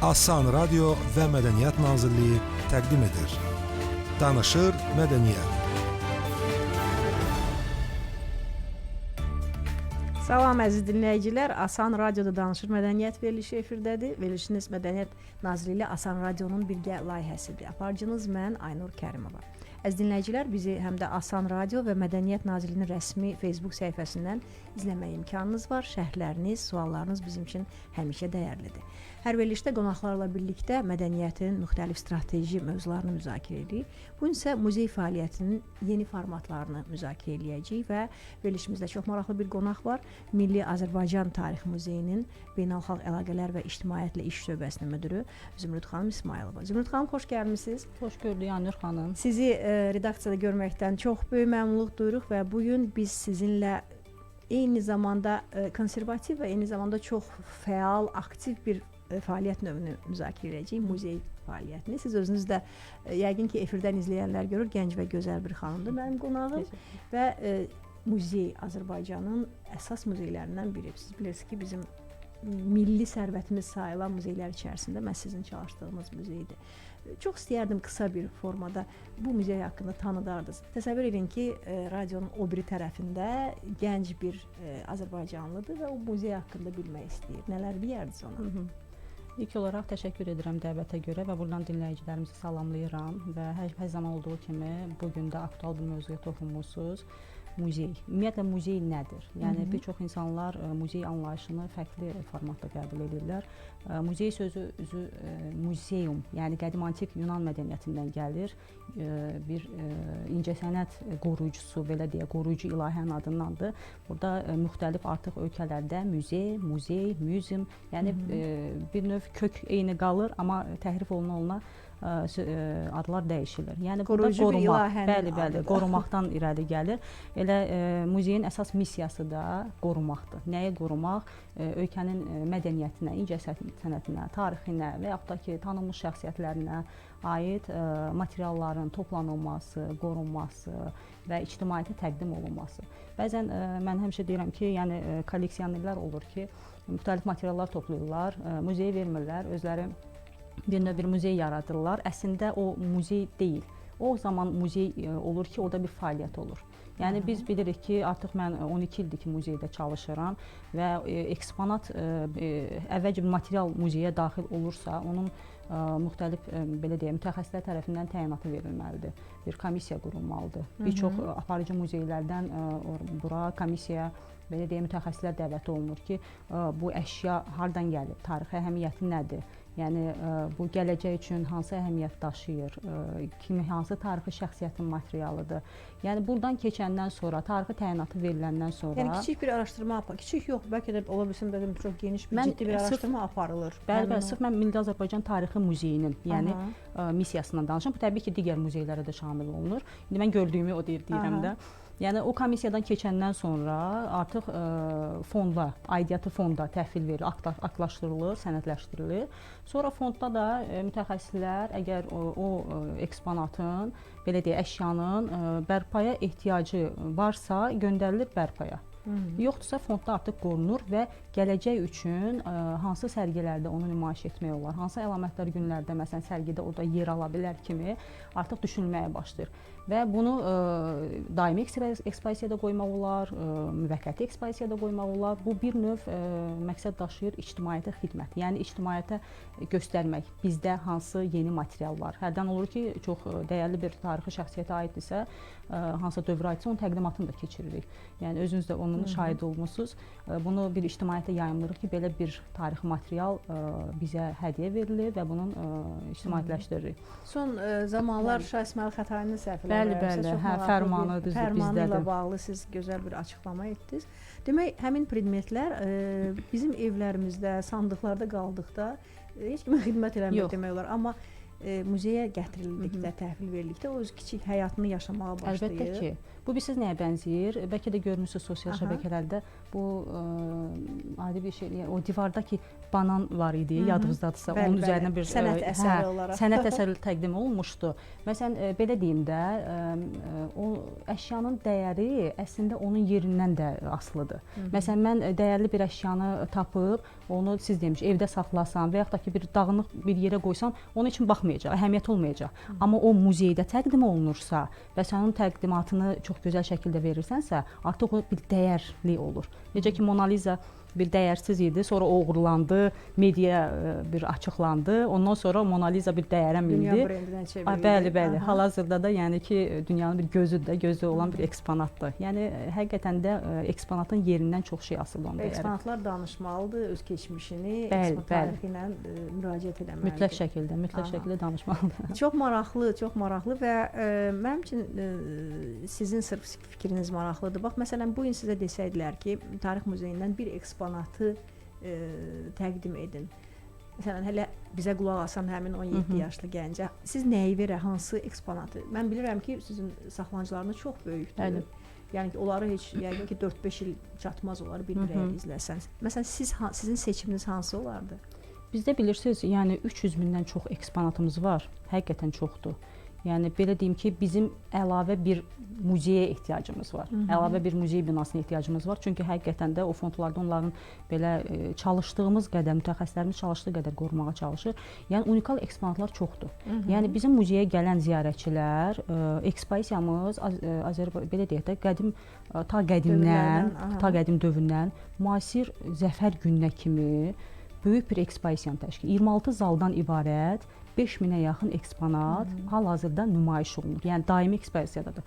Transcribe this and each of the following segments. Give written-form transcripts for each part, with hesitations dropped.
Asan Radio və Mədəniyyət Nazirliyi təqdim edir. Danışır Mədəniyyət. Salam əziz dinləyicilər, Asan Radioda Danışır Mədəniyyət verilişi efirdədir. Verilişiniz Mədəniyyət Nazirliyi Asan Radionun birgə layihəsidir. Aparıcınız mən Aynur Kərimova. Əziz dinləyicilər, bizi həm də Asan Radio və Mədəniyyət Nazirliyinin rəsmi Facebook səhifəsindən izləmək imkanınız var. Şərhləriniz, suallarınız bizim üçün həmişə dəyərlidir. Hər verilişdə qonaqlarla birlikdə mədəniyyətin müxtəlif strateji mövzularını müzakirə edirik. Bu gün isə muzey fəaliyyətinin yeni formatlarını müzakirə edəcəyik və verilişimizdə çox maraqlı bir qonaq var. Milli Azərbaycan Tarix Muzeyinin Beynəlxalq Əlaqələr və İctimaiyyətlə İş şöbəsinin müdürü Zümrüd xanım İsmayılova. Zümrüd xanım, xoş gəlmisiniz. Xoş gördük Aynur xanım. Sizi redaksiyada görməkdən çox böyük məmnunluq duyuruq və bu gün biz sizinlə eyni zamanda konservativ və eyni zamanda çox fəal, aktiv bir fəaliyyət növünü müzakirə edəcəyik, muzey fəaliyyətini. Siz özünüz də yəqin ki, efirdən izləyənlər görür, gənc və gözəl bir xanımdır mənim qonağım və muzey Azərbaycanın əsas muzeylərindən biri. Siz bilirsiniz ki, bizim milli sərvətimiz sayılan muzeylər içərisində məhz sizin çalışdığınız muzeydir. Çox istəyərdim qısa bir formada bu muzey haqqında tanıdardınız. Təsəvvür edin ki, radionun o biri tərəfində gənc bir Azərbaycanlıdır və o muzey haqqında bilmək istəyir. Nələr deyərdiniz ona? İlk olaraq təşəkkür edirəm dəvətə görə və buradan dinləyicilərimizi salamlayıram və hər zaman olduğu kimi bugün də aktual bir mövzuya toxunmusunuz. Muzey. Ümumiyyətlə muzey nədir? Yəni bir çox insanlar muzey anlayışını fərqli formatda qəbul edirlər. Muzey sözü muzeum, yəni qədim antik Yunan mədəniyyətindən gəlir. Bir incəsənət qoruyucusu, belə deyə, qoruyucu ilahənin adındandır. Burada müxtəlif artıq ölkələrdə muzey, museum, yəni bir növ kök eyni qalır, amma təhrif oluna adlar dəyişilir. Yəni burada qorumaq, bəli, qorumaqdan irəli gəlir. Elə muzeyin əsas missiyası da qorumaqdır. Nəyi qorumaq? Ölkənin mədəniyyətinə, incəsənətinə, tarixinə və yaxud da ki, tanınmış şəxsiyyətlərinə aid materialların toplanılması, qorunması və ictimaiyyətə təqdim olunması. Bəzən mən həmişə deyirəm ki, yəni kolleksionerlər olur ki, müxtəlif materiallar toplayırlar, muzeyə vermirlər, özləri bir muzey yaradırlar. Əslində o muzey deyil. O zaman muzey olur ki, orada bir fəaliyyət olur. Yəni biz bilirik ki, artıq mən 12 ildir ki, muzeydə çalışıram və eksponat əvvəlcə bir material muzeyə daxil olursa, onun müxtəlif belə deyək, mütəxəssislər tərəfindən təyinatı verilməlidir. Bir komissiya qurulmalıdır. Bir çox aparıcı muzeylərdən bura komissiyaya belə deyək, mütəxəssislər dəvət olunur ki, bu əşya hardan gəlib, tarixi əhəmiyyəti nədir? Yəni bu gələcək üçün hansı əhəmiyyət daşıyır, hansı tarixi şəxsiyyətin materialıdır. Yəni buradan keçəndən sonra, tarixi təyinatı veriləndən sonra... Yəni kiçik bir araşdırma aparılır. Kiçik yox, bəlkə də ola bilsin, çox geniş bir ciddi bir araşdırma aparılır. Bəli, sırf mən Milli Azərbaycan Tarixi Muzeyinin, yəni missiyasından danışıram. Bu təbii ki, digər muzeylərə də şamil olunur. İndi mən gördüyümü o deyirəm də. Yəni o komissiyadan keçəndən sonra artıq fonda, aidiyyatı fonda təhvil verilir, aktlaşdırılır, sənədləşdirilir. Sonra fondda da mütəxəssislər əgər o eksponatın, belə deyək, əşyanın bərpaya ehtiyacı varsa göndərilir bərpaya. Yoxdursa fondda artıq qorunur və gələcək üçün hansı sərgilərdə onu nümayiş etmək olar, hansı əlamətdar günlərdə məsələn sərgidə orada yer ala bilər kimi artıq düşünülməyə başlayır. Və bunu daimi ekspozisiyada qoymaq olar, müvəqqəti ekspozisiyada qoymaq olar. Bu bir növ məqsəd daşıyır ictimaiyyətə xidmət. Yəni ictimaiyyətə göstərmək, bizdə hansı yeni material var. Hərdən olur ki, çox dəyərli bir tarixi şəxsiyyətə aiddirsə, hansısa dövrə aidsə, onun təqdimatını da keçiririk. Yəni özünüz də onun şahid olmusunuz. Bunu bir ictimaiyyətə yayımlırıq ki, belə bir tarixi material bizə hədiyyə verilir və bunun ictimaiyyətləşdiririk. Son zamanlar Şah İsmayıl Xətainin səhifləri fərmanı ilə bağlı siz gözəl bir açıqlama etdiniz. Demək, həmin predmetlər bizim evlərimizdə, sandıqlarda qaldıqda heç kimə xidmət eləmir demək olar. Amma muzeyə gətirildikdə, təhvil verildikdə o öz kiçik həyatını yaşamağa başlayır. Əlbəttə ki. Bu bilirsiniz nəyə bənzəyir? Bəlkə də görmüsünüz sosial şəbəkələrdə bu adi bir şey. Yəni, o divardakı banan var idi, yadınızdadırsa, Bəli, onun bəli. üzərinə bir Sənət əsəri olaraq. sənət əsəri təqdim olunmuşdu. Məsələn, belə deyim də, o əşyanın dəyəri əslində onun yerindən də asılıdır. Məsələn, mən dəyərli bir əşyanı tapıb, onu siz demiş, evdə saxlasam və yaxud da ki, bir dağınıq bir yerə qoysam, onun üçün baxmayacaq, əhəmiyyət olmayacaq. Amma o muzeydə təqdim olunursa və sən onun təqdimatını çox gözəl şəkildə verirsənsə, artıq o bir dəyərli olur. Necə ki, Mona Lisa bir dəyərsiz idi, sonra oğurlandı, mediaya bir açıqlandı. Ondan sonra Mona Lisa bir dəyərə mindi. Dünya brendinə çevrildi. Bəli, bəli. Hal-hazırda da yəni ki, dünyanın bir gözü olan bir eksponatdır. Yəni həqiqətən də eksponatın yerindən çox şey asılı onun dəyəri. Eksponatlar danışmalıdır, öz keçmişini, Bəli, eksponat tarixi ilə müraciət etməlidir. Mütləq şəkildə danışmalıdır. Çox maraqlı və mənim üçün sizin sırf fikriniz maraqlıdır. Bax, məsələn, bu gün sizə desəydilər ki, Tarix Muzeyindən bir eksponatı təqdim edin. Məsələn, hələ bizə qulaq asan həmin 17 yaşlı gəncə siz nəyi verə, hansı eksponatı? Mən bilirəm ki, sizin saxlanıcılarınız çox böyükdür. Bəli. Yəni ki, onları heç yəqin ki 4-5 il çatmaz olar bir-bir izləsəniz. Məsələn, sizin seçiminiz hansı olardı? Bizdə bilirsiniz, yəni 300 mindən çox eksponatımız var. Həqiqətən çoxdur. Yəni belə deyim ki, bizim əlavə bir muzeyə ehtiyacımız var. Əlavə bir muzey binasına ehtiyacımız var. Çünki həqiqətən də o fondlarda onların belə çalışdığımız qədər, mütəxəssislərimiz çalışdığı qədər qorumağa çalışır. Yəni unikal eksponatlar çoxdur. Yəni bizim muzeyə gələn ziyarətçilər, ekspozisiyamız belə deyək də ta qədim dövrdən müasir zəfər gününə kimi böyük bir ekspozisiyanı təşkil. 26 zaldan ibarət 5000-ə yaxın eksponat hal-hazırda nümayiş olunur. Yəni daimi ekspozisiyadadır.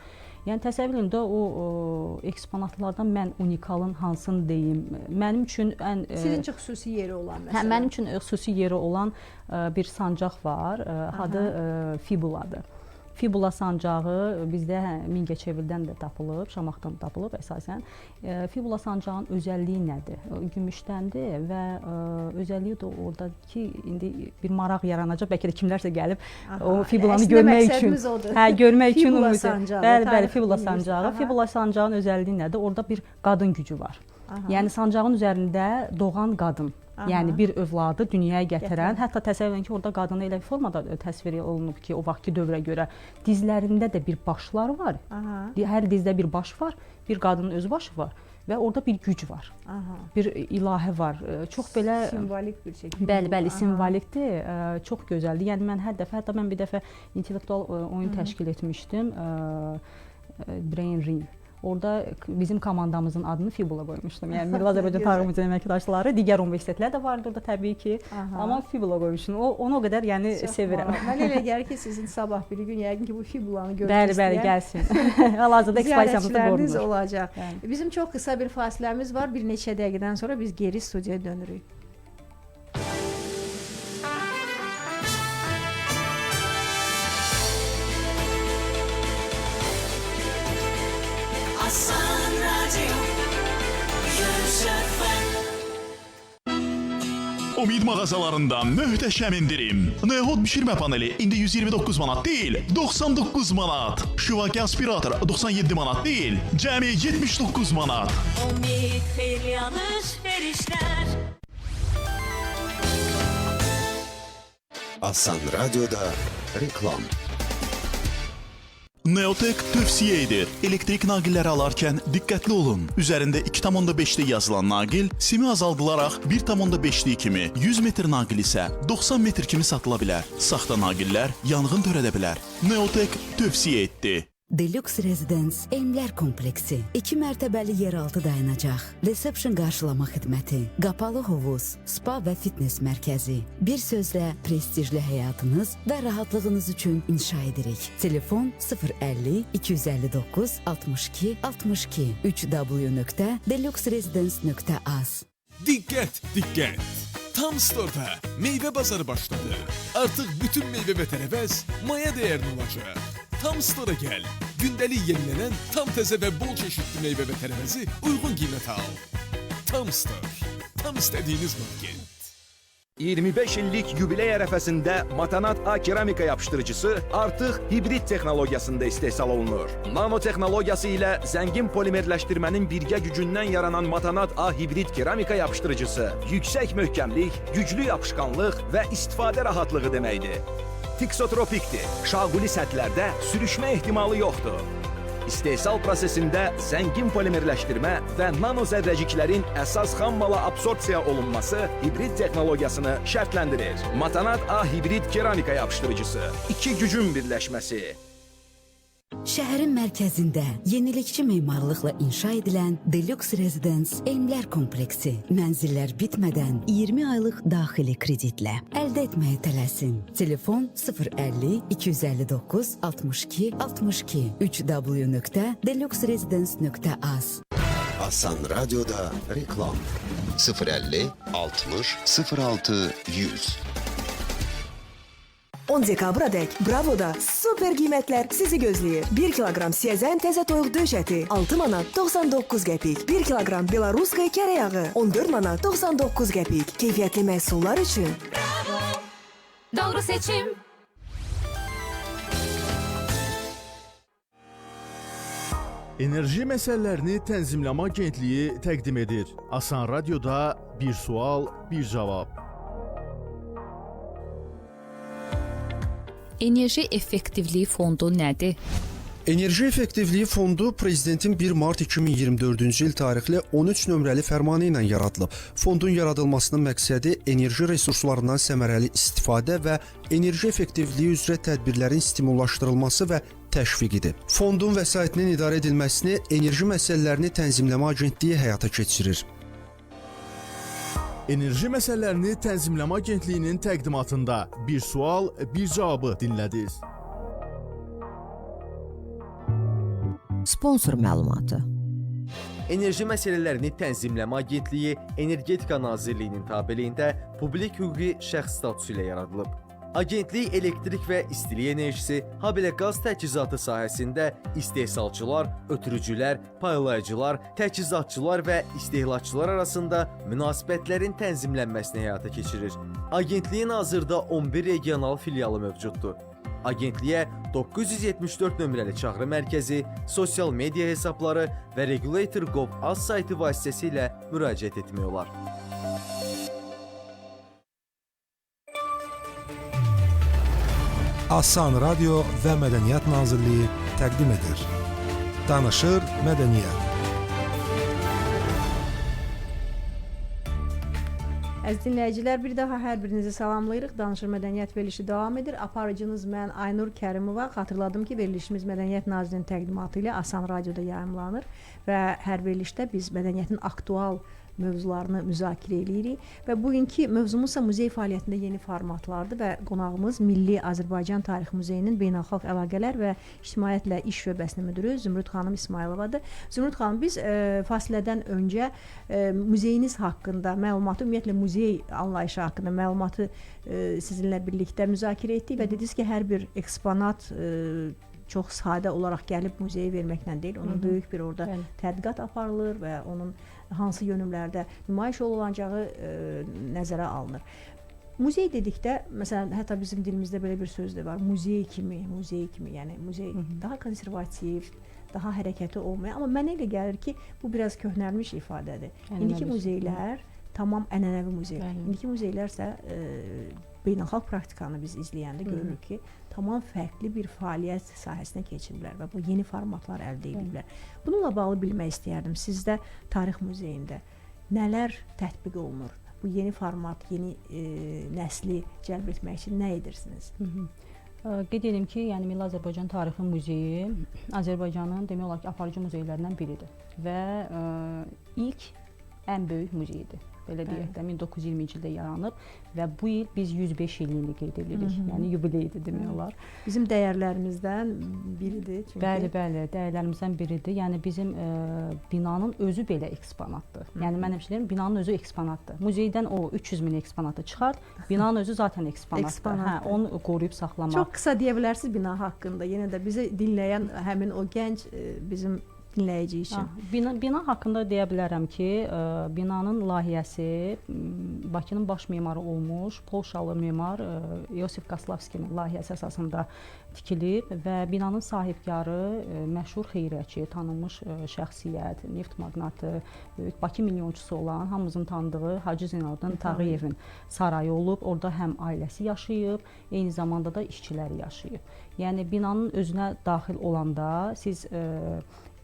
Yəni təsəvvür edin də o eksponatlardan mən unikalın hansını deyim? Mənim üçün sizin üçün xüsusi yeri olan məsələn. Hə, mənim üçün xüsusi yeri olan bir sancaq var. Adı Fibuladır. Fibula sancağı bizdə Mingəçevirdən də tapılıb, Şamaxıdan tapılıb əsasən. Fibula sancağının özəlliyi nədir? Gümüşdəndir və özəlliyi də orada ki, indi bir maraq yaranacaq. Bəlkə də kimlərsə gəlib o fibulanı görmək üçün. Görmək üçün Fibula sancağı. Bəli, Fibula sancağı. Fibula sancağının özəlliyi nədir? Orada bir qadın gücü var. Yəni sancağın üzərində doğan qadın. Yəni bir övladı dünyaya gətirən, hətta təsəvvür edin ki, orada qadını elə formada təsvir olunub ki, o vaxtki dövrə görə dizlərində də bir başlar var. Hər dizdə bir baş var, bir qadının öz başı var və orada bir güc var. Bir ilahə var. Çox belə simvolik bir şəkildə. Bəli, simvolikdir. Çox gözəldir. Yəni mən hər dəfə, hətta mən bir dəfə intellektual oyun təşkil etmişdim. Brain Ring. Orada bizim komandamızın adını Fibula qoymuşdum. Yəni Milli Azərbaycan Tarix Muzeyi əməkdaşları, digər universitetlər də vardı orada təbii ki. Amma Fibula qoymuşdum. Onu o qədər yəni sevirəm. Mən elə gəlir ki, sizin sabah bir gün yəqin ki bu Fibulanı görmək istəyən. Bəli, gəlsin. Hal-hazırda eksposisiyamızda qorunur. Olacaq. Bizim çox qısa bir fasiləmiz var. Bir neçə dəqiqədən sonra biz geri studiyaya dönürük. Umid mağazalarında möhtəşəm indirim. Neod bişirmə paneli indi 129 manat deyil, 99 manat. Şuvaki aspirator 97 manat deyil, cəmi 79 manat. Umid xeyli alış-verişlər. Asan Radyo'da reklam. Neotek tövsiyə edir. Elektrik naqilləri alarkən diqqətli olun. Üzərində 2,5-li yazılan naqil simi azaldılaraq 1,5-li kimi, 100 metr naqil isə 90 metr kimi satıla bilər. Saxta naqillər yanğın törədə bilər. Neotek tövsiyə etdi. Deluxe Residence Emlər kompleksi 2 mərtəbəli yeraltı dayanacaq, resepsiyon qarşılama xidməti, qapalı hovuz, spa və fitness mərkəzi. Bir sözlə prestijli həyatınız və rahatlığınız üçün inşa edirik. Telefon 050 259 62 62 www.deluxeresidence.az. Diqqət! Tam Store'da meyve bazarı başladı. Artıq bütün meyve və tərəvəz maya dəyərli olacaq. Tam Store'a gəl. Gündəlik yenilənən tam təzə və bol çeşidli meyve və tərəvəzi uyğun qiymətə al. Tam Store. Tam istədiyiniz market. 25 illik yubiley ərəfəsində Matanat A keramika yapışdırıcısı artıq hibrid texnologiyasında istehsal olunur. Nano texnologiyası ilə zəngin polimerləşdirmənin birgə gücündən yaranan Matanat A hibrid keramika yapışdırıcısı yüksək möhkəmlik, güclü yapışqanlıq və istifadə rahatlığı deməkdir. Fiksotropikdir. Şaquli səthlərdə sürüşmə ehtimalı yoxdur. İstehsal prosesində zəngin polimerləşdirmə və nano zərrəciklərin əsas xammala absorpsiya olunması hibrid texnologiyasını şərtləndirir. Matanat A hibrid keramika yapışdırıcısı. İki gücün birləşməsi. Şəhərin mərkəzində yenilikçi memarlıqla inşa edilən Deluxe Residence Elmlər kompleksi mənzillər bitmədən 20 aylıq daxili kreditlə əldə etməyə tələsin. Telefon 050 259 62 62 www.deluxeresidence.az. Asan Radyo'da reklam 050 60 06 100. 10 dekabradək Bravo'da super qiymətlər sizi gözləyir. 1 kiloqram siyəzən təzə toyuq döş əti 6 manat 99 qəpik. 1 kiloqram Belaruska kərə yağı 14 manat 99 qəpik. Keyfiyyətli məhsullar üçün Bravo, doğru seçim. Enerji məsələlərini Tənzimləmə Agentliyi təqdim edir. Asan Radyoda bir sual, bir cavab. Enerji Effektivliyi Fondu nədir? Enerji Effektivliyi Fondu Prezidentin 1 mart 2024-cü il tarixli 13 nömrəli fərmanı ilə yaradılıb. Fondun yaradılmasının məqsədi enerji resurslarından səmərəli istifadə və enerji effektivliyi üzrə tədbirlərin stimullaşdırılması və təşviqidir. Fondun vəsaitinin idarə edilməsini Enerji Məsələlərini Tənzimləmə Agentliyi həyata keçirir. Enerji məsələlərini Tənzimləmə Agentliyinin təqdimatında bir sual, bir cavabı dinlədiniz. Sponsor məlumatı. Enerji məsələlərini Tənzimləmə Agentliyi Energetika Nazirliyinin tabeliyində publik hüquqi şəxs statusu ilə yaradılıb. Agentlik elektrik və istilik enerjisi, habelə qaz təchizatı sahəsində istehsalçılar, ötürücülər, paylayıcılar, təchizatçılar və istehlakçılar arasında münasibətlərin tənzimlənməsini həyata keçirir. Agentliyin hazırda 11 regional filialı mövcuddur. Agentliyə 974 nömrəli çağrı mərkəzi, sosial media hesabları və Regulator.gov.az saytı vasitəsilə müraciət etmək olar. Asan Radio və Mədəniyyət Nazirliyi təqdim edir. Danışır Mədəniyyət. Əziz dinləyicilər, bir daha hər birinizi salamlayırıq. Danışır Mədəniyyət verilişi davam edir. Aparıcınız mən Aynur Kərimova. Xatırladım ki, verilişimiz Mədəniyyət Nazirliyinin təqdimatı ilə Asan Radioda yayımlanır və hər verilişdə biz mədəniyyətin aktual mövzularını müzakirə edirik və bugünkü mövzumuzsa muzey fəaliyyətində yeni formatlardır və qonağımız Milli Azərbaycan Tarixi Muzeyinin Beynəlxalq Əlaqələr və İctimaiyyətlə İş şöbəsinin müdiri Zümrüd xanım İsmayılovadır. Zümrüd xanım, biz fasilədən öncə muzeyiniz haqqında məlumatı, ümumiyyətlə muzey anlayışı haqqında məlumatı sizinlə birlikdə müzakirə etdik və dediniz ki, hər bir eksponat çox sadə olaraq gəlib muzeyə verməklə deyil, onun böyük bir orada tədqiqat aparılır və onun hansı yönümlərdə nümayiş olunacağı nəzərə alınır. Muzey dedikdə, məsələn, hətta bizim dilimizdə belə bir söz də var, muzey kimi, yəni muzey daha konservativ, daha hərəkəti olmayan, amma mənə elə gəlir ki, bu biraz köhnəlmiş ifadədir. İndiki muzeylər tamam ənənəvi muzey. İndiki muzeylər isə beynəlxalq praktikanı biz izləyəndə görürük ki, tamam fərqli bir fəaliyyət sahəsinə keçirlər və bu yeni formatlar əldə ediblər. Bununla bağlı bilmək istəyərdim, sizdə Tarix Muzeyində nələr tətbiq olunur? Bu yeni format, yeni nəsli cəlb etmək üçün nə edirsiniz? Qeyd edim ki, yəni Milli Azərbaycan Tarixi Muzeyi Azərbaycanın demək olar ki, aparıcı muzeylərindən biridir və ilk ən böyük muzeydir. Belə deyək də 1920-ci ildə yaranıb və bu il biz 105 illiyini qeyd edirik. Yəni yubileydir demək olar. Bizim dəyərlərimizdən biridir. Bəli, dəyərlərimizdən biridir. Yəni bizim binanın özü belə eksponatdır. Yəni mən həmişə deyirəm, binanın özü eksponatdır. Muzeydən o 300 min eksponatı çıxart, binanın özü zaten eksponatdır. Onu qoruyub saxlamaq. Çox qısa deyə bilərsiniz bina haqqında. Yenə də bizi dinləyən həmin o gənc bizim dinləyici üçün? Bina haqqında deyə bilərəm ki, binanın layihəsi Bakının baş memarı olmuş Polşalı memar Yosif Kaslavskinin layihəsi əsasında tikilib və binanın sahibkarı məşhur xeyriyyəçi, tanınmış şəxsiyyət, neft maqnatı, böyük Bakı milyonçusu olan, hamımızın tanıdığı Hacı Zeynalabdin Tağıyevin sarayı olub. Orada həm ailəsi yaşayıb, eyni zamanda da işçiləri yaşayıb. Yəni binanın özünə daxil olanda siz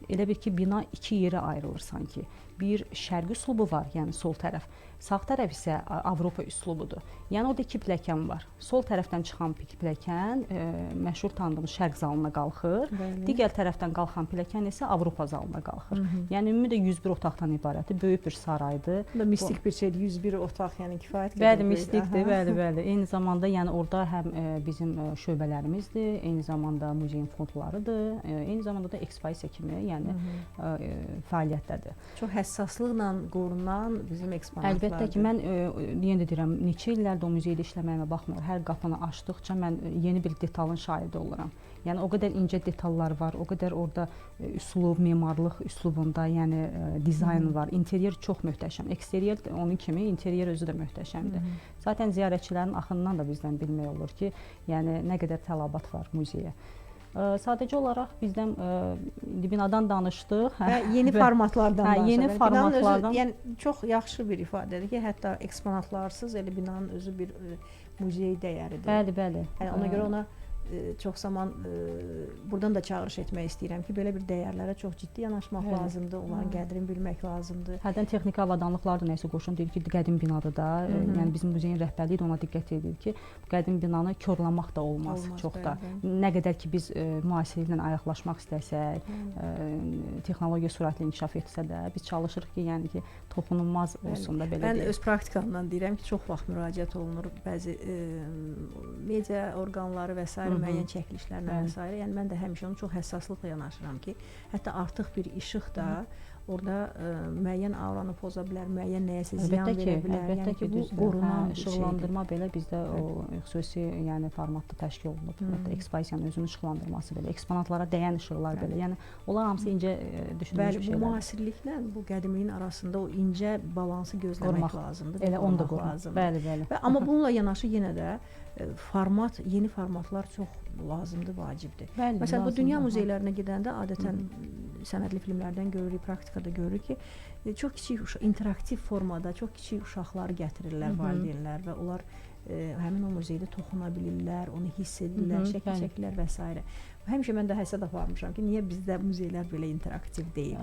elə bir ki, bina iki yerə ayrılır sanki. Bir şərqi üslubu var, yəni sol tərəf. Sağ tərəf isə Avropa üslubudur. Yəni orada iki pilləkən var. Sol tərəfdən çıxan pilləkən məşhur tanıdığımız şərq zalına qalxır. Bəli. Digər tərəfdən qalxan pilləkən isə Avropa zalına qalxır. Yəni ümumi də 101 otaqdan ibarətdir. Böyük bir saraydır. Bu da mistik bir şeydir. 101 otaq, yəni kifayət qədər. Bəli, mistikdir, bəli. Eyni zamanda yəni orada həm bizim şöbələrimizdir, eyni zamanda muzeyin fondlarıdır, eyni zamanda da ekspozisiya kimi, yəni fəaliyyətdədir. Çox həssaslıqla qorunan bizim eksponatlardır. Əlbəttə ki, mən yenə deyirəm, neçə illərdir o muzeydə işləməyimə baxmayaraq, hər qapını açdıqca mən yeni bir detalın şahidi oluram. Yəni o qədər incə detallar var, o qədər orada üslub, memarlıq üslubunda, yəni dizayn var. İnteriyer çox möhtəşəm. Eksteryer onun kimi, interiyer özü də möhtəşəmdir. Zaten ziyarətçilərin axınından da bizdən bilmək olur ki, yəni nə qədər tələbat var muzeyə. Sadəcə olaraq bizdən binadan danışdıq. Yeni formatlardan danışdıq. Yeni formatlardan. Yəni çox yaxşı bir ifadədir ki, hətta eksponatlarsız elə binanın özü bir muzey dəyəridir. Bəli. Yəni ona görə ona çox zaman buradan da çağırış etmək istəyirəm ki, belə bir dəyərlərə çox ciddi yanaşmaq lazımdır, onların qədrini bilmək lazımdır. Hərdən texniki avadanlıqlar da nəsə qoşun deyir ki, qədim binadır da. Yəni bizim muzeyin rəhbərliyi də ona diqqət edir ki, bu qədim binanı korlamaq da olmaz çox da. Nə qədər ki biz müasirliklə ayaqlaşmaq istəsək, texnologiya sürətlə inkişaf etsə də, biz çalışırıq ki, yəni ki, toxunulmaz olsun da belə. Mən öz praktikamdan deyirəm ki, çox vaxt müraciət olunur bəzi media orqanları və s. müəyyən çəkilişlərlə və s. Yəni mən də həmişə onu çox həssaslıqla yanaşıram ki, hətta artıq bir işıq da orada müəyyən auranı poza bilər, müəyyən nəyəsə ziyan verə bilər. Əlbəttə ki, bu qorunan bir işıqlandırma belə bizdə o xüsusi yəni formatda təşkil olunub. Hətta ekspozisiyanın özünün işıqlandırması belə, eksponatlara dəyən işıqlar belə. Yəni onlar hamısı incə düşünülmüş şeylərdir. Bu müasirliklə bu qədimliyin arasında o incə balansı gözləmək lazımdır. Elə onu da qorumaq. Bəli. Amma bununla yanaşı yenə də yeni formatlar çox lazımdır, vacibdir. Məsələn, bu dünya muzeylərinə gedəndə adətən sənədli filmlərdən görürük, praktikada görürük ki, çox kiçik interaktiv formada çox kiçik uşaqları gətirirlər valideynlər və onlar həmin o muzeydə toxuna bilirlər, onu hiss edirlər, şəkil çəkirlər və s. Həmişə mən də həsəd aparmışam ki, niyə bizdə muzeylər belə interaktiv deyil?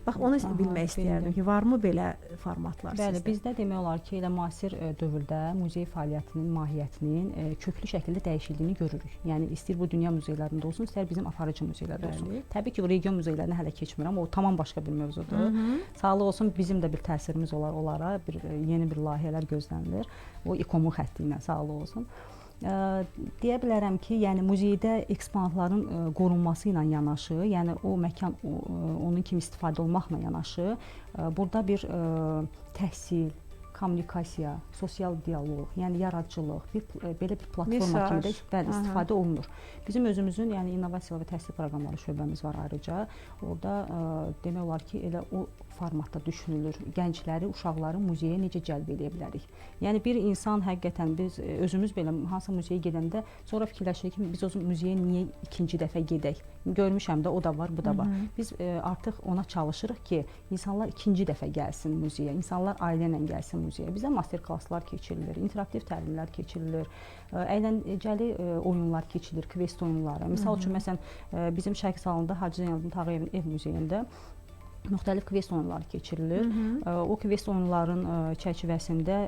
Bax, onu bilmək istəyərdim ki, varmı belə formatlar sizdə? Bəli, bizdə demək olar ki, elə müasir dövrdə muzey fəaliyyətinin mahiyyətinin köklü şəkildə dəyişildiyini görürük. Yəni istəyir bu dünya muzeylərində olsun, istər bizim aparıcı muzeylərdə olsun. Təbii ki, region muzeylərinə hələ keçmirəm, o tamam başqa bir mövzudur. Sağlıq olsun, bizim də bir təsirimiz olar onlara, yeni bir layihələr gözlənilir. O İKOMun xətti ilə sağlıq olsun. Deyə bilərəm ki, yəni muzeydə eksponatların qorunması ilə yanaşı, yəni o məkan onun kimi istifadə olmaqla yanaşı, burada bir təhsil, kommunikasiya, sosial dialoq, yəni yaradıcılıq, belə bir platforma kimi də istifadə olunur. Bizim özümüzün, yəni innovasiya və təhsil proqramları şöbəmiz var ayrıca. Orada demək olar ki, elə o formatda düşünülür. Gəncləri, uşaqları muzeyə necə cəlb edə bilərik? Yəni bir insan həqiqətən biz özümüz belə hansı muzeyə gedəndə sonra fikirləşirik ki, biz o muzeyə niyə ikinci dəfə gedək? Görmüşəm də, o da var, bu da var. Biz artıq ona çalışırıq ki, insanlar ikinci dəfə gəlsin muzeyə, insanlar ailə ilə gəlsin muzeyə. Bizdə master klasslar keçirilir, interaktiv təlimlər keçirilir, əyləncəli oyunlar keçirilir, kvest oyunları. Misal üçün, məsələn, bizim Şərq salonunda Hacı Zeynalabdin Tağıyevin ev muzeyində müxtəlif kvest oyunları keçirilir. O kvest oyunların çərçivəsində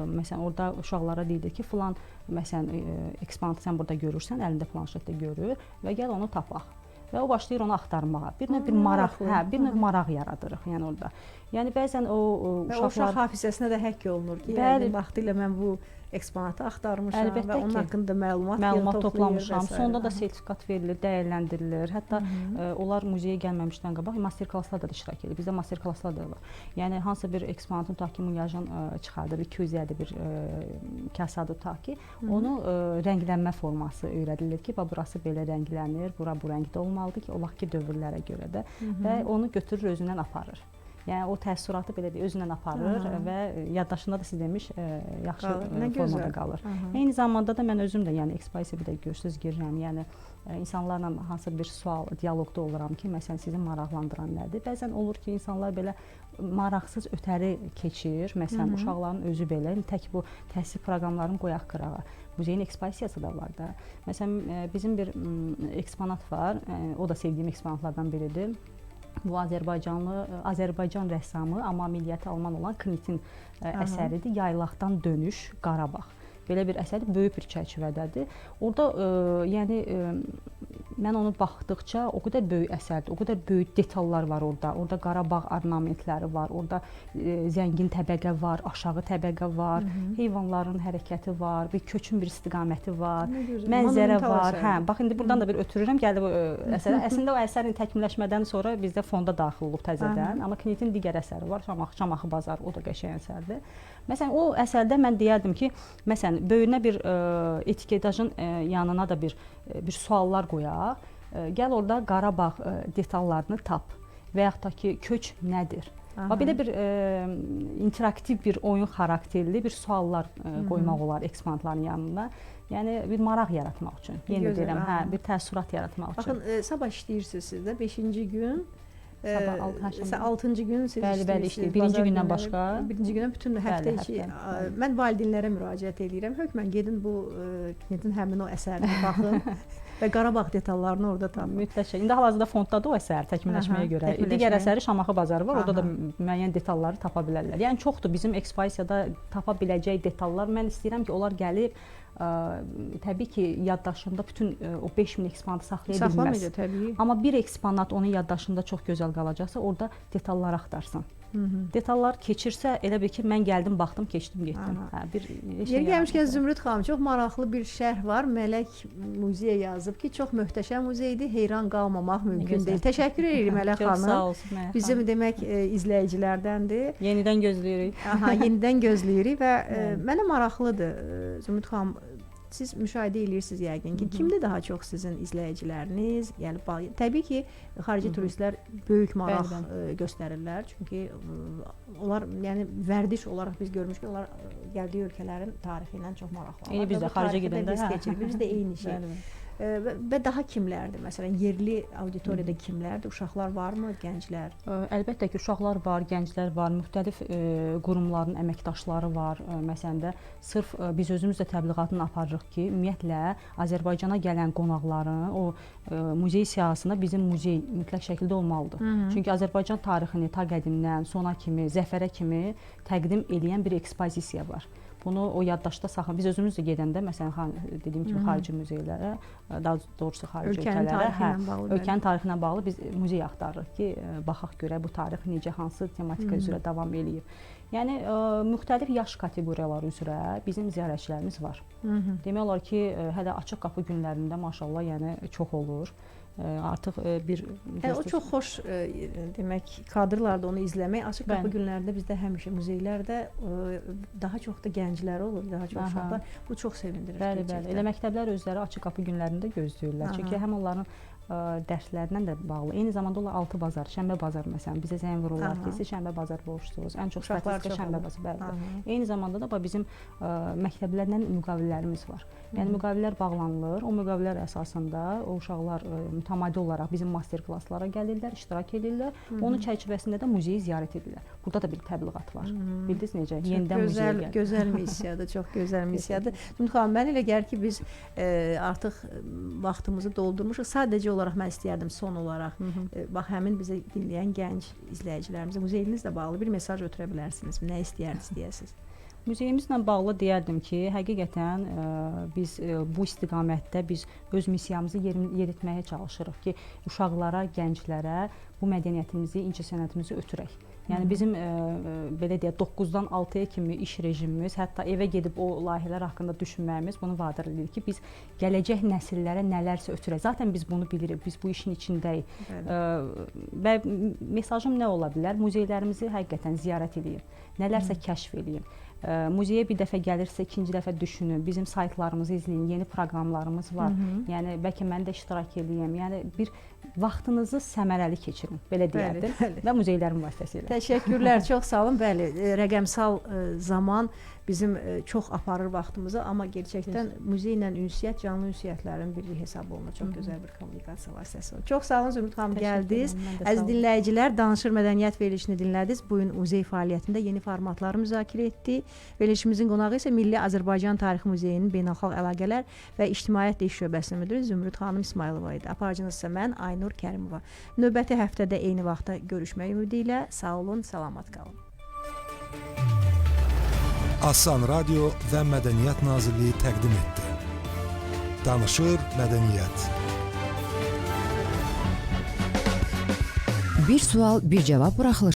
məsələn orada uşaqlara deyilir ki, filan məsələn eksponatı sən burada görürsən, əlində planşetdə görür və gəl onu tapaq. Və o başlayır onu axtarmağa. Bir növ bir maraq yaradırıq yəni orada. Yəni bəzən o uşaq hafizəsinə də həkk olunur ki, yəni vaxtilə mən bu eksponatı axtarmışam və onun haqqında məlumat toplamışam. Sonda da sertifikat verilir, dəyərləndirilir. Hətta onlar muzeyə gəlməmişdən qabaq master klasslarda da iştirak edir. Bizdə master klasslar da var. Yəni hansısa bir eksponatın tutaq ki, mulyajın çıxardır, 250 bir kasadır tutaq ki, onu rənglənmə forması öyrədilir ki, burası belə rənglənir, bura bu rəngdə olmalıdır. normaldır ki, o vaxtki dövrlərə görə də və onu götürür özündən aparır. Yəni o təəssüratı belə deyək, özündən aparır və yaddaşında da siz demiş yaxşı formada qalır. Eyni zamanda da mən özüm də yəni ekspozisiya bir də görsüz girirəm. Yəni insanlarla hansı bir sual, dialoqda oluram ki, məsələn sizi maraqlandıran nədir? Bəzən olur ki, insanlar belə maraqsız ötəri keçir. Məsələn uşaqların özü belə tək bu təhsil proqramlarını qoyaq qırağa. Muzeyin ekspozisiyası da var da. Məsələn bizim bir eksponat var. O da sevdiyim eksponatlardan biridir. Bu Azərbaycan rəssamı, amma milliyyəti alman olan Knitin əsəridir. Yaylaqdan dönüş Qarabağ. Belə bir əsəri böyük bir çərçivədədir. Orada yəni mən onu baxdıqca o qədər böyük əsərdir, o qədər böyük detallar var orada. Orada Qarabağ ornamentləri var, orada zəngin təbəqə var, aşağı təbəqə var, heyvanların hərəkəti var, bir köçün bir istiqaməti var, mənzərə var. Hə, bax indi burdan da bir ötürürəm, gəldi bu əsərə. Əslində o əsərin təkmilləşmədən sonra bizdə fonda daxil olub təzədən, amma Knitin digər əsəri var, Şamaxı bazarı, o da qəşəng əsərdir. Məsələn, o əsərdə mən deyərdim ki, məsələn, böyünə bir etiketajın yanına da bir suallar qoyaq. Gəl orada Qarabağ detallarını tap və yaxud da ki, köç nədir? Belə bir interaktiv bir oyun xarakterli bir suallar qoymaq olar eksponatların yanına. Yəni bir maraq yaratmaq üçün. Yenə deyirəm, hə, bir təəssürat yaratmaq üçün. Baxın, sabah işləyirsiniz siz də 5-ci gün. Sabah 6-cı gün siz bəli, işləyir. Birinci gündən başqa. Birinci gündən bütün həftə içi. Mən valideynlərə müraciət edirəm. Hökmən gedin bu Knitin həmin o əsərinə baxın və Qarabağ detallarını orada tapın. Mütləq. İndi hal-hazırda fonddadır o əsər təkmilləşməyə görə. Digər əsəri Şamaxı bazarı var. Orada da müəyyən detalları tapa bilərlər. Yəni çoxdur bizim ekspozisiyada tapa biləcək detallar. Mən istəyirəm ki, onlar gəlib təbii ki, yaddaşında bütün o 5000 eksponatı saxlaya bilməz. Təbii. Amma bir eksponat onun yaddaşında çox gözəl qalacaqsa, orada detallar axtarsın. Detallar keçirsə, elə bil ki, mən gəldim, baxdım, keçdim, getdim. Yeri gəlmişkən Zümrüd xanım, çox maraqlı bir şərh var. Mələk muzeyə yazıb ki, çox möhtəşəm muzeydir, heyran qalmamaq mümkün deyil. Təşəkkür edirik Mələk xanım. Çox sağ olsun. Bizim demək izləyicilərdəndir. Yenidən gözləyirik. Yenidən gözləyirik və mənə maraqlıdır Zümrüd xanım. Siz müşahidə edirsiniz yəqin ki, kimdir daha çox sizin izləyiciləriniz? Yəni təbii ki, xarici turistlər böyük maraq göstərirlər. Çünki onlar yəni vərdiş olaraq biz görmüşük, onlar gəldiyi ölkələrin tarixi ilə çox maraqlanırlar. Biz də xaricə gedəndə biz də eyni şey. Və daha kimlərdir? Məsələn, yerli auditoriyada kimlərdir? Uşaqlar varmı, gənclər? Əlbəttə ki, uşaqlar var, gənclər var, müxtəlif qurumların əməkdaşları var. Məsələn də sırf biz özümüz də təbliğatını aparırıq ki, ümumiyyətlə Azərbaycana gələn qonaqların o muzey siyahısında bizim muzey mütləq şəkildə olmalıdır. Çünki Azərbaycan tarixini ta qədimdən sona kimi, zəfərə kimi təqdim edən bir ekspozisiya var. Bunu o yaddaşda saxlayın. Biz özümüz də gedəndə, məsələn, dediyim kimi xarici muzeylərə, daha doğrusu xarici ölkələrə, ölkənin tarixinə bağlı biz muzey axtarırıq ki, baxaq görək bu tarix necə, hansı tematika üzrə davam eləyib. Yəni müxtəlif yaş kateqoriyaları üzrə bizim ziyarətçilərimiz var. Demək olar ki, hələ açıq qapı günlərində maşallah, yəni çox olur. Artıq bir o çox xoş demək kadrlarda onu izləmək. Açıq qapı günlərində bizdə həmişə muzeylərdə daha çox da gənclər olur, daha çox uşaqlar. Bu çox sevindirir. Bəli. Elə məktəblər özləri açıq qapı günlərində gözləyirlər. Çünki həm onların dərslərlə də bağlı. Eyni zamanda onlar 6 bazar, şənbə bazarı məsələn bizə zəng vururlar ki, siz şənbə bazar borclusuz. Ən çox statistika şənbə bazarı. Eyni zamanda da bizim məktəblərlə müqavilələrimiz var. Yəni müqavilələr bağlanılır. O müqavilələr əsasında o uşaqlar mütəmadi olaraq bizim master klasslara gəlirlər, iştirak edirlər. Onun çərçivəsində də muzeyi ziyarət edirlər. Burada da bir təbliğat var. Bildiniz necə? Yenidən muzeyə gəlir. Gözəl missiyadır, çox gözəl missiyadır. Zümrüd xanım, mənə elə gəlir ki, biz artıq vaxtımızı doldurmuşuq. Sadəcə olaraq mən istəyərdim son olaraq bax həmin bizə dinləyən gənc izləyicilərimizə muzeyinizlə bağlı bir mesaj ötürə bilərsiniz. Nə istəyirsiniz deyəsiniz? Muzeyimizlə bağlı deyərdim ki, həqiqətən biz bu istiqamətdə biz öz missiyamızı yeritməyə çalışırıq ki, uşaqlara, gənclərə bu mədəniyyətimizi, incəsənətimizi ötürək. Yəni bizim belə deyək 9-dan 6-ya kimi iş rejimimiz, hətta evə gedib o layihələr haqqında düşünməyimiz bunu vadar edir ki, biz gələcək nəsillərə nələrsə ötürək. Zaten biz bunu bilirik, biz bu işin içindəyik. Və mesajım nə ola bilər? Muzeylərimizi həqiqətən ziyarət edin, nələrsə kəşf edin. Muzeyə bir dəfə gəlirsə, ikinci dəfə düşünün, bizim saytlarımızı izləyin, yeni proqramlarımız var. Yəni bəlkə mən də iştirak edeyim. Yəni bir vaxtınızı səmərəli keçirin, belə deyərdim. bəli. Və muzeylərin vasitəsilə. Təşəkkürlər, çox sağ olun. Bəli, rəqəmsal zaman bizim çox aparır vaxtımızı, amma gerçəkdən muzey ilə ünsiyyət canlı ünsiyyətlərin birliyi hesab olunur. Çox gözəl bir kommunikasiya vasitəsi oldu. Çox sağ olun Zümrüd xanım, gəldiniz. Əziz dinləyicilər, Danışır Mədəniyyət verilişini dinlədiniz. Bu gün muzey fəaliyyətində yeni formatları müzakirə etdik. Verilişimizin qonağı isə Milli Azərbaycan Tarixi Muzeyinin Beynəlxalq Əlaqələr və İctimaiyyət İş Şöbəsinin müdiri Zümrüd xanım İsmailova idi. Aparıcınız isə mən Aynur Kərimova. Növbəti həftədə eyni vaxtda görüşmək ümidi ilə sağ olun, salamat qalın. Asan Radio və Mədəniyyət Nazirliyi təqdim etdi. Danışır Mədəniyyət. Bir sual, bir cavab buraxılır.